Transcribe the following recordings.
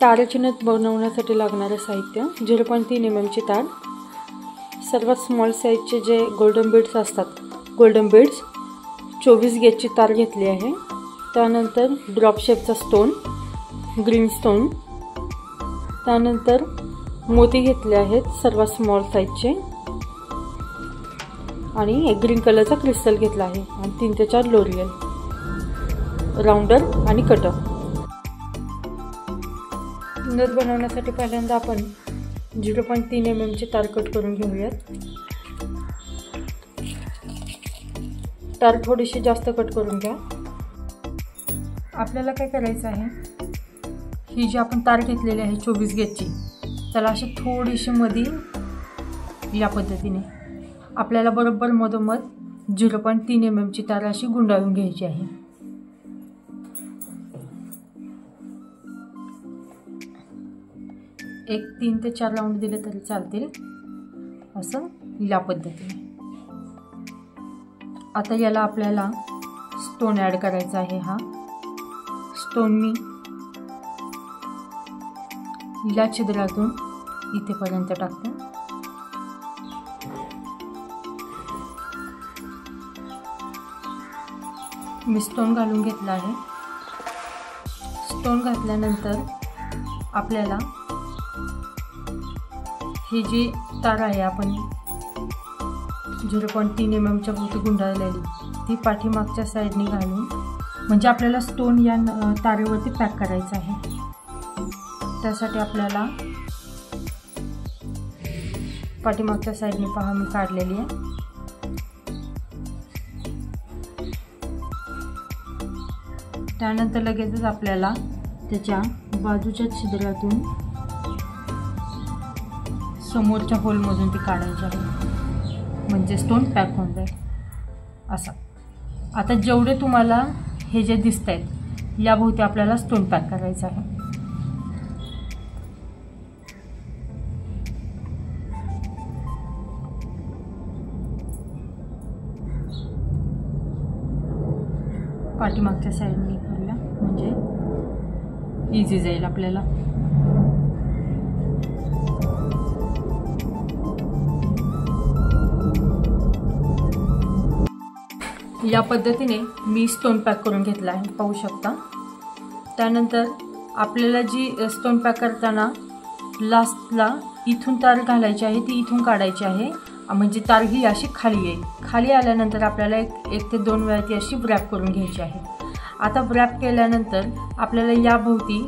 ताराची नथ बनवण्यासाठी लागणारे साहित्य 0.3 mm ची तार, सर्वात स्मॉल साईजचे जे गोल्डन बीड्स असतात, गोल्डन बीड्स 24 गेजची तार घेतली आहे। त्यानंतर ड्रॉप शेपचा स्टोन, ग्रीन स्टोन, त्यानंतर मोती घेतले आहेत सर्वात स्मॉल साईजचे, आणि एक ग्रीन कलरचा क्रिस्टल घेतला आहे, आणि 3 ते 4 लोरियल, राउंडर आणि कटर। नथ बनवण्यासाठी पहिल्यांदा आपण 0.3 mm ची तार कट करून घेऊयात। तार थोडीशी जास्त कट करून घ्या। आपल्याला काय करायचं आहे, ही जी आपण तार घेतलेली आहे 24 गेजची, त्याला अशी थोडीशी मध्ये या पद्धतीने आपल्याला बरोबर मधोमध 0.3 mm ची तार अशी गुंडाळून घ्यायची आहे। एक 3 ते 4 राउंड दिले तरी चालतील, असं या पद्धतीने। आता याला आपल्याला स्टोन ॲड करायचा आहे। हा स्टोन मी या छिद्रातून इथेपर्यंत टाकते। मी स्टोन घालून घेतला आहे। स्टोन घातल्यानंतर आपल्याला ही जी तार आहे आपण 0.3 mm च्या भोवती गुंडाळलेली, ती पाठीमागच्या साईडने घालून, म्हणजे आपल्याला स्टोन या तारेवरती पॅक करायचा आहे। त्यासाठी आपल्याला पाठीमागच्या साईडने पहा मी काढलेली आहे। त्यानंतर लगेचच आपल्याला त्याच्या बाजूच्या छिद्रातून समोरच्या होलमधून ती काढायची आहे, म्हणजे स्टोन पॅक होऊन जाईल असं। आता जेवढे तुम्हाला हे जे दिसत आहेत याभोवती आपल्याला स्टोन पॅक करायचं आहे। पाठीमागच्या साईडने करूया, म्हणजे इझी जाईल आपल्याला। या पद्धतीने मी स्टोन पॅक करून घेतला आहे, पाहू शकता। त्यानंतर आपल्याला जी स्टोन पॅक करताना लास्टला इथून तार घालायची आहे, ती इथून काढायची आहे, म्हणजे तार ही अशी खाली येईल। खाली आल्यानंतर आपल्याला एक ते 2 वेळा ती अशी व्रॅप करून घ्यायची आहे। आता व्रॅप केल्यानंतर आपल्याला याभोवती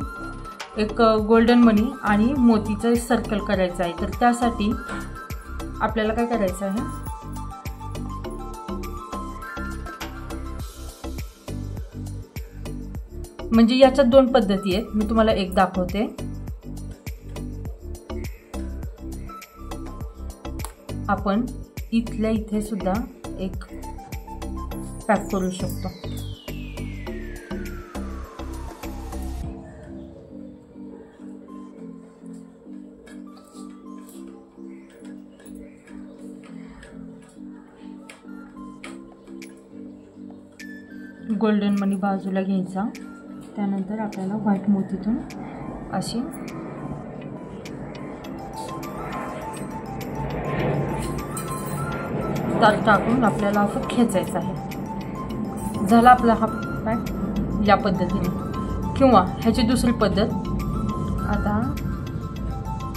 एक गोल्डन मनी आणि मोतीचं सर्कल करायचं आहे। तर त्यासाठी आपल्याला काय करायचं आहे, म्हणजे याच्यात 2 पद्धती आहेत, मी तुम्हाला एक दाखवते। आपण इथल्या इथे सुद्धा एक पॅक करू शकतो। गोल्डन मनी बाजूला घ्यायचा, त्यानंतर आपल्याला व्हाईट मोतीतून अशी तार टाकून आपल्याला असं खेचायचं आहे। झाला आपला हा पॅक या पद्धतीने। किंवा ह्याची दुसरी पद्धत, आता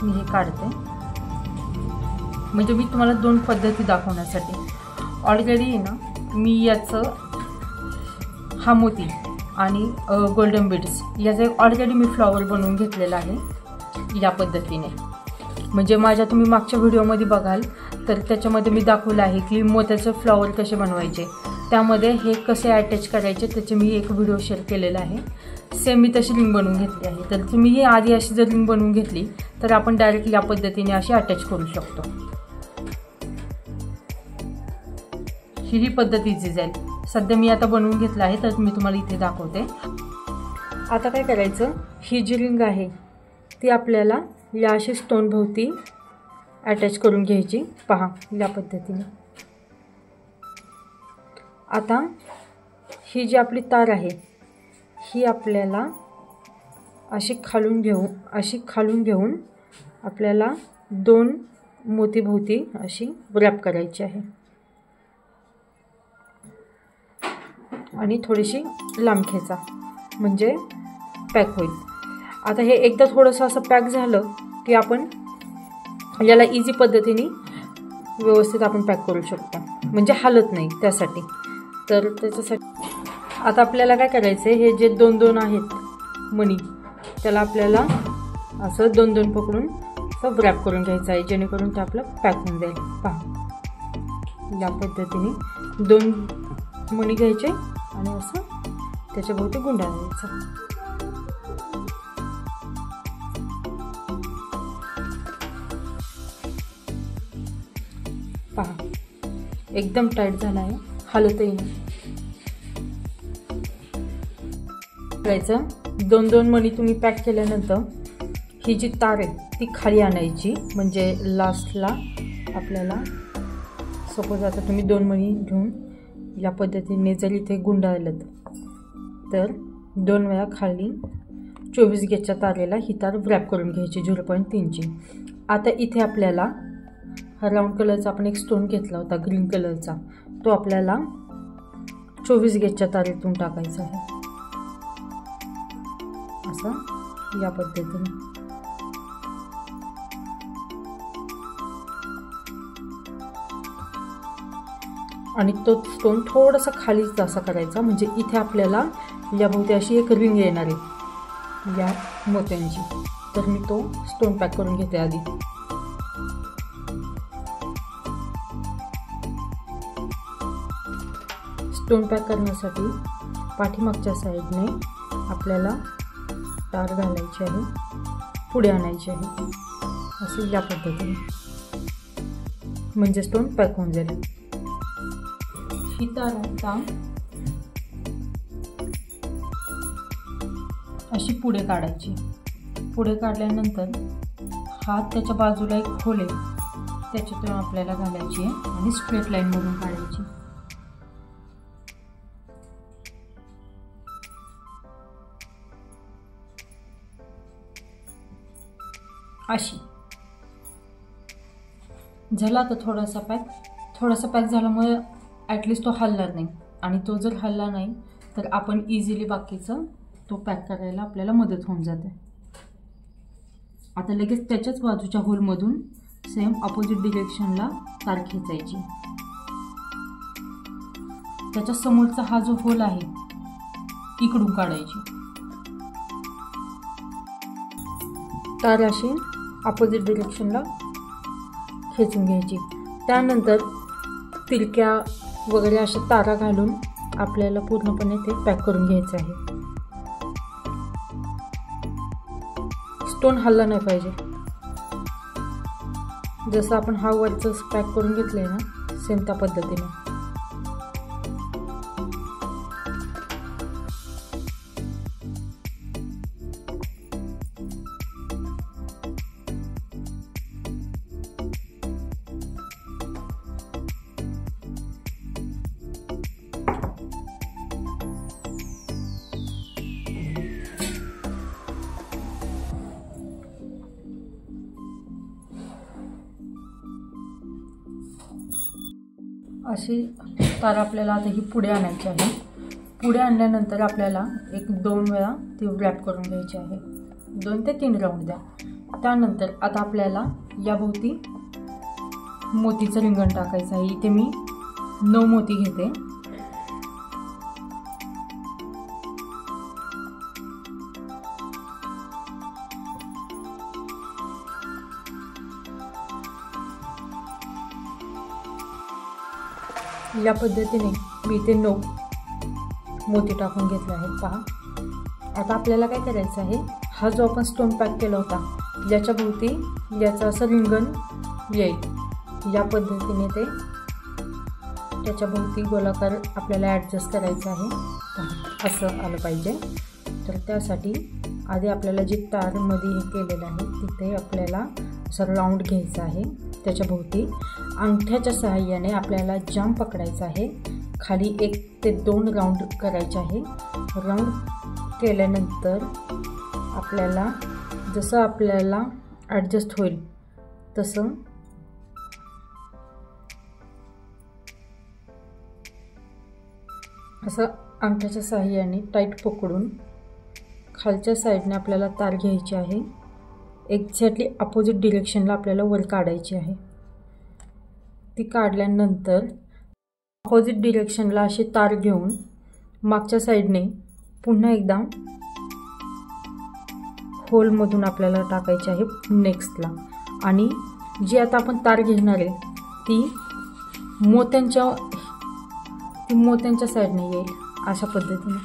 मी हे काढते, म्हणजे मी तुम्हाला 2 पद्धती दाखवण्यासाठी। ऑलरेडी ना मी याचं हा मोती आणि गोल्डन बीड्स याचा ऑलरेडी मी फ्लॉवर बनवून घेतलेला आहे या पद्धतीने। म्हणजे माझ्या तुम्ही मागच्या व्हिडिओमध्ये बघाल तर त्याच्यामध्ये मी दाखवलं आहे की मोत्याचे फ्लॉवर कसे बनवायचे, त्यामध्ये हे कसे अटॅच करायचे त्याचे मी एक व्हिडिओ शेअर केलेला आहे। सेम मी तशी रिंग बनवून घेतली आहे। तर तुम्ही ही आधी अशी जर रिंग बनवून घेतली तर आपण डायरेक्ट या पद्धतीने अशी अटॅच करू शकतो। ही पद्धत इझी जाईल। सध्या मी आता बनवून घेतलं आहे, तर मी तुम्हाला इथे दाखवते। आता काय करायचं, ही जी रिंग आहे ती आपल्याला या अशी स्टोन भोवती अटॅच करून घ्यायची, पहा या पद्धतीने। आता ही जी आपली तार आहे ही आपल्याला अशी खालून घेऊन आपल्याला 2 मोतीभोवती अशी रॅप करायची आहे आणि थोडीशी लांब खेचा म्हणजे पॅक होईल। आता हे एकदा थोडंसं असं पॅक झालं की आपण याला इझी पद्धतीने व्यवस्थित आपण पॅक करू शकतो, म्हणजे हालत नाही त्यासाठी। तर त्याच्यासाठी आता आपल्याला काय करायचं आहे, हे जे 2-2 आहेत मणी त्याला आपल्याला असं 2-2 पकडून असं रॅप करून घ्यायचं आहे, जेणेकरून ते आपलं पॅक होऊन जाईल। पहा या पद्धतीने 2 मणी घ्यायचे आणि असं त्याच्या भोवती गुंडाळायचं। पहा एकदम टाईट झाला आहे, हालतही नाही। 2-2 मणी तुम्ही पॅक केल्यानंतर ही जी तार आहे ती खाली आणायची, म्हणजे लास्टला आपल्याला सपोज आता तुम्ही 2 मणी घेऊन या पद्धतीने जर इथे गुंडाळलं तर 2 वेळा खाली 24 गेजच्या तारेला ही तार रॅप करून घ्यायची 0.3ची। आता इथे आपल्याला हा राऊंड कलरचा आपण एक स्टोन घेतला होता ग्रीन कलरचा, तो आपल्याला 24 गेजच्या तारेतून टाकायचा आहे असं या पद्धतीने। आणि तो स्टोन थोडासा खालीच असा करायचा, म्हणजे इथे आपल्याला याभोवती अशी एक रिंग येणार आहे या मोत्यांची। तर मी तो स्टोन पॅक करून घेते आधी। स्टोन पॅक करण्यासाठी पाठीमागच्या साईडने आपल्याला तार घालायची आहे, पुढे आणायची आहे असं या पद्धतीने, म्हणजे स्टोन पॅक होऊन जाईल। ही तार आता अशी पुढे काढायची। पुढे काढल्यानंतर हात त्याच्या बाजूला एक खोल आहे त्याच्यातून आपल्याला घालायची आहे आणि स्ट्रेट लाईन मधून काढायची। अशी झाला तर थोडासा पॅक झाल्यामुळे ॲटलिस्ट तो हलणार नाही, आणि तो जर हलला नाही तर आपण इझिली बाकीचं तो पॅक करायला आपल्याला मदत होऊन जाते। आता लगेच त्याच्याच बाजूच्या होलमधून सेम अपोजिट डिरेक्शनला तार खेचायची। त्याच्या समोरचा हा जो होल आहे इकडून काढायची तार अशी अपोजिट डिरेक्शनला खेचून घ्यायची। त्यानंतर तिरक्या वगैरे अशा तारा घालून आपल्याला पूर्णपणे ते पॅक करून घ्यायचं आहे। स्टोन हलला नाही पाहिजे, जसं आपण हा वरचं पॅक करून घेतलंय ना सेम त्या पद्धतीने। अशी तार आपल्याला आता ही पुढे आणायची आहे। पुढे आणल्यानंतर आपल्याला एक 2 वेळा ती रॅप करून घ्यायची आहे, 2 ते 3 राऊंड द्या। त्यानंतर आता आपल्याला याभोवती मोतीचं रिंगण टाकायचं आहे। इथे मी 9 मोती घेते। या पद्धतीने मी इथे 9 मोती टाकून घेतले आहेत। पहा आता आपल्याला काय करायचं आहे, हा जो आपण स्टोन पॅक केला होता ज्याच्या भोवती याचं असं रिंगण येईल, या पद्धतीने ते त्याच्या भोवती गोलाकार आपल्याला ॲडजस्ट करायचं आहे। पहा असं आलं पाहिजे। तर त्यासाठी आधी आपल्याला जी तारमध्ये हे केलेलं आहे तिथे आपल्याला असं राऊंड घ्यायचं आहे। त्याच्या भोवती अंगठ्याच्या सहाय्याने आपल्याला जाम पकडायचा आहे, खाली 1 ते 2 राऊंड करायचे आहे। राऊंड केल्यानंतर आपल्याला जसं आपल्याला ॲडजस्ट होईल तसं असं अंगठ्याच्या साहाय्याने टाईट पकडून खालच्या साईडने आपल्याला तार घ्यायची आहे. एक्झॅक्टली अपोजिट डिरेक्शनला आपल्याला वर काढायची आहे. ती काढल्यानंतर अपोजिट डिरेक्शनला अशी तार घेऊन मागच्या साईडने पुन्हा एकदा होलमधून आपल्याला टाकायची आहे नेक्स्टला. आणि जी आता आपण तार घेणार आहे ती मोत्यांच्या साईडने येईल अशा पद्धतीने.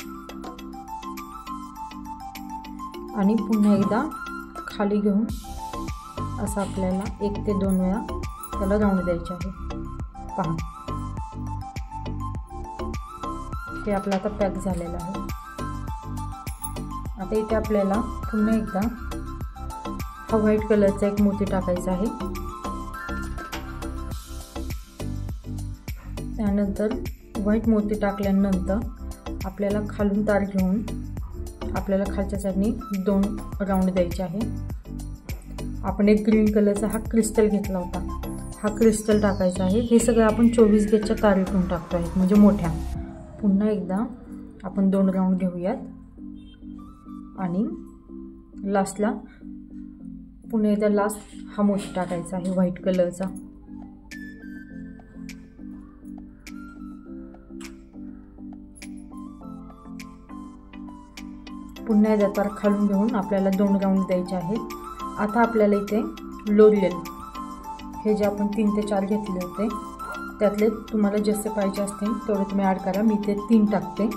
आणि पुन्हा एकदा खाली घेऊन असं आपल्याला 1 ते 2 वेळा त्याला राऊंड द्यायचे आहे. पहा, हे आपलं आता पॅक झालेलं आहे. आता इथे आपल्याला पुन्हा एकदा हा व्हाईट कलरचा एक मोती टाकायचा आहे. त्यानंतर व्हाईट मोती टाकल्यानंतर आपल्याला खालून तार घेऊन आपल्याला खालच्या साईडने 2 राऊंड द्यायचे आहे. आपण एक ग्रीन कलरचा हा क्रिस्टल घेतला होता, हा क्रिस्टल टाकायचा आहे. हे सगळं आपण 24 गेजच्या तारीतून टाकतो आहे, म्हणजे मोठ्या. पुन्हा एकदा आपण 2 राऊंड घेऊयात आणि लास्टला पुन्हा एकदा लास्ट हा मोती टाकायचा आहे व्हाईट कलरचा. पुन्हा एकदा तार खालून घेऊन आपल्याला 2 राऊंड द्यायचे आहेत. आता आपल्याला इथे लोरियल हे जे आपण 3 ते 4 घेतले होते त्यातले तुम्हाला जसे पाहिजे असतील तेवढे तुम्ही ॲड करा. मी ते 3 टाकते.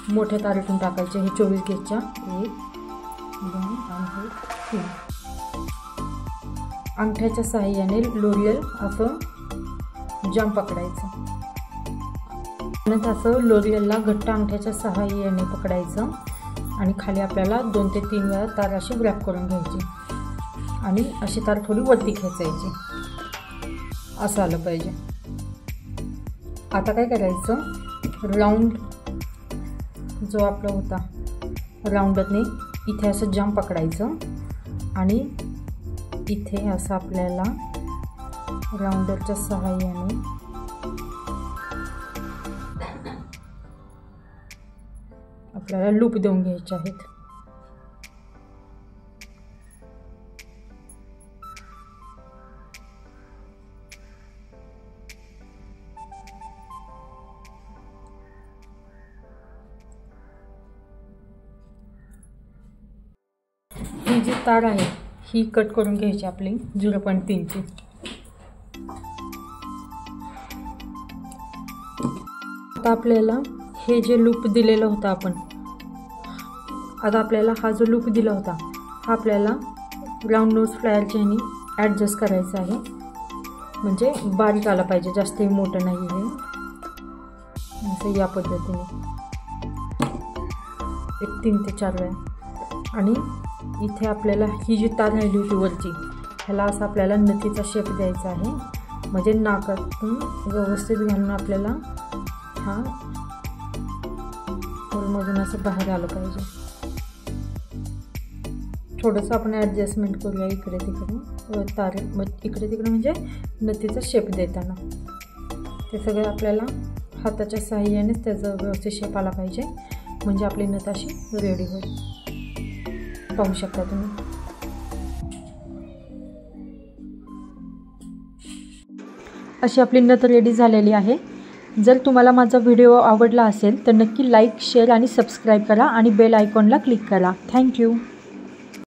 मोठ्या तारेतून टाकायचे हे 24 गेजच्या. 1 2 आणि 3. अंगठ्याच्या साहाय्याने लोरियल असं जाम पकडायचं. नंतर असं लोरियलला घट्ट अंगठ्याच्या साहाय्याने पकडायचं आणि खाली आपल्याला 2 ते 3 वेळा तार अशी ग्रॅप करून घ्यायची आणि अशी तार थोडी वरती खेचायची. असं आलं पाहिजे. आता काय करायचं, राऊंड जो आपला होता राऊंडने इथे असं जाम पकडायचं आणि इथे असं आपल्याला राऊंडरच्या सहाय्याने आपल्याला लूप देऊन घ्यायचे आहेत. ही जी तार आहे ही कट करून घ्यायची आपली 0.3 ची. आता आपल्याला हे जे लूप दिलेलं होतं आपण, आता आपल्याला हा जो लूप दिला होता हा आपल्याला राऊंड नोज फ्लायरच्या ह्यानी ॲडजस्ट करायचा आहे. म्हणजे बारीक आला पाहिजे, जास्तही मोठं नाही आहे. असं या पद्धतीने एक 3 ते 4 वेळा. आणि इथे आपल्याला ही जी तार राहिली होती वरची ह्याला असं आपल्याला नथीचा शेप द्यायचा आहे. म्हणजे नाकातून व्यवस्थित घालून आपल्याला हा होलमधून असं बाहेर आलं पाहिजे. थोडंसं आपण ॲडजस्टमेंट करूया इकडे तिकडे तारे, इकडे तिकडे म्हणजे नथीचा शेप देताना. ते सगळं आपल्याला हाताच्या साहाय्यानेच त्याचा व्यवस्थित शेप आला पाहिजे. म्हणजे आपली नथ अशी रेडी होईल. पाहू शकता तुम्ही. अशी आपली नथ रेडी झालेली आहे. जर तुम्हाला माझा व्हिडिओ आवडला असेल तर नक्की लाईक, शेअर आणि सबस्क्राईब करा आणि बेल आयकॉनला क्लिक करा. थँक्यू.